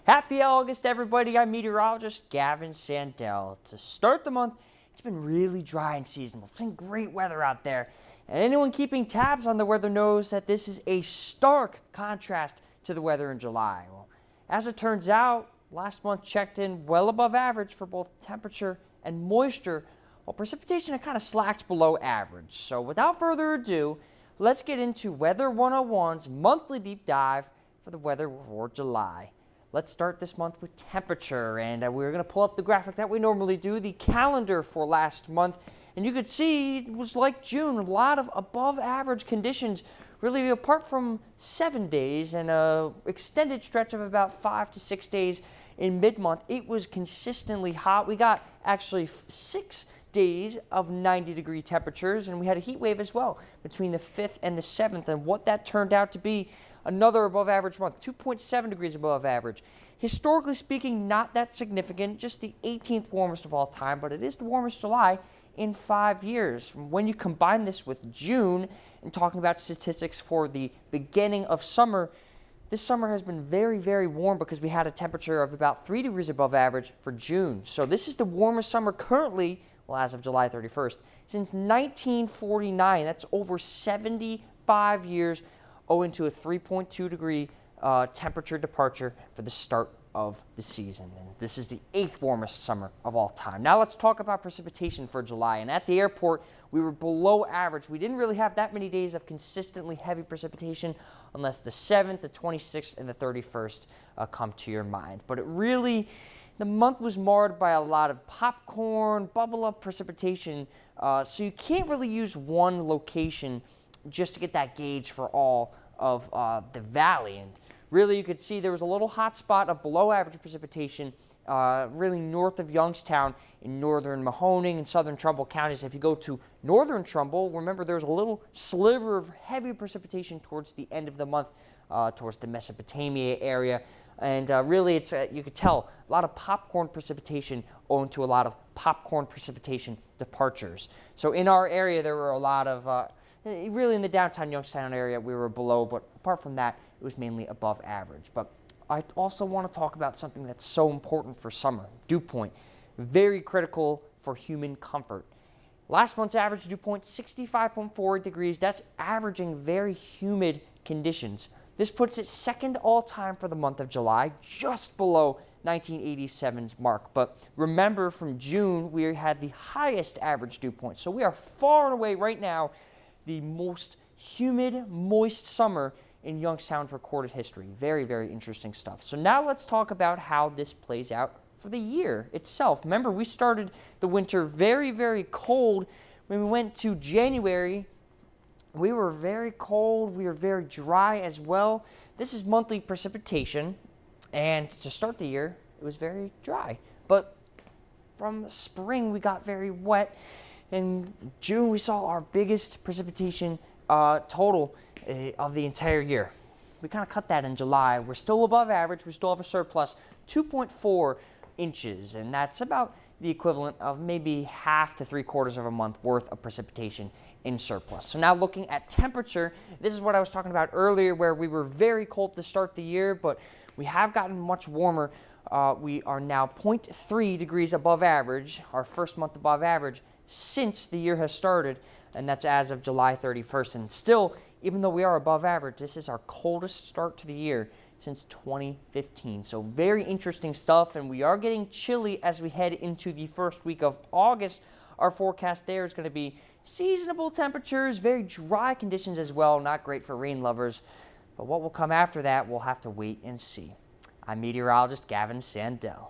Happy August, everybody. I'm meteorologist Gavin Sandell. To start the month, it's been really dry and seasonal. It's been great weather out there. And anyone keeping tabs on the weather knows that this is a stark contrast to the weather in July. Well, as it turns out, last month checked in well above average for both temperature and moisture, while precipitation had kind of slacked below average. So without further ado, let's get into Weather 101's monthly deep dive for the weather for July. Let's start this month with temperature, and we're going to pull up the graphic that we normally do, the calendar for last month, and you could see it was like June, a lot of above average conditions, really apart from 7 days and an extended stretch of about 5 to 6 days in mid-month. It was consistently hot. We got actually 6 days of 90-degree temperatures, and we had a heat wave as well between the 5th and the 7th, and what that turned out to be another above average month, 2.7 degrees above average. Historically speaking, not that significant, just the 18th warmest of all time, but it is the warmest July in 5 years. When you combine this with June and talking about statistics for the beginning of summer, this summer has been very, very warm because we had a temperature of about 3 degrees above average for June. So this is the warmest summer currently, well, as of July 31st, since 1949. That's over 75 years, owing to a 3.2 degree temperature departure for the start of the season. And this is the 8th warmest summer of all time. Now let's talk about precipitation for July. And at the airport, we were below average. We didn't really have that many days of consistently heavy precipitation unless the 7th, the 26th, and the 31st come to your mind. But the month was marred by a lot of popcorn, bubble up precipitation. So you can't really use one location just to get that gauge for all of the valley. And really, you could see there was a little hot spot of below average precipitation really north of Youngstown in northern Mahoning and southern Trumbull counties. If you go to northern Trumbull, remember there's a little sliver of heavy precipitation towards the end of the month, towards the Mesopotamia area. And really, you could tell a lot of popcorn precipitation owing to a lot of popcorn precipitation departures. So in our area, there were a lot of really, in the downtown Youngstown area, we were below, but apart from that, it was mainly above average. But I also want to talk about something that's so important for summer, dew point. Very critical for human comfort. Last month's average dew point, 65.4 degrees. That's averaging very humid conditions. This puts it second all-time for the month of July, just below 1987's mark. But remember, from June, we had the highest average dew point. So we are far and away right now the most humid, moist summer in Youngstown's recorded history. Very, very interesting stuff. So now let's talk about how this plays out for the year itself. Remember, we started the winter very, very cold. When we went to January, we were very cold. We were very dry as well. This is monthly precipitation, and to start the year, it was very dry. But from spring, we got very wet. In June, we saw our biggest precipitation total of the entire year. We kind of cut that in July. We're still above average. We still have a surplus, 2.4 inches, and that's about the equivalent of maybe half to 3/4 of a month worth of precipitation in surplus. So now looking at temperature, this is what I was talking about earlier, where we were very cold to start the year, but we have gotten much warmer. We are now 0.3 degrees above average, our first month above average since the year has started, and that's as of July 31st. And still, even though we are above average, this is our coldest start to the year since 2015. So very interesting stuff, and we are getting chilly as we head into the first week of August. Our forecast there is going to be seasonable temperatures, very dry conditions as well, not great for rain lovers. But what will come after that, we'll have to wait and see. I'm meteorologist Gavin Sandell.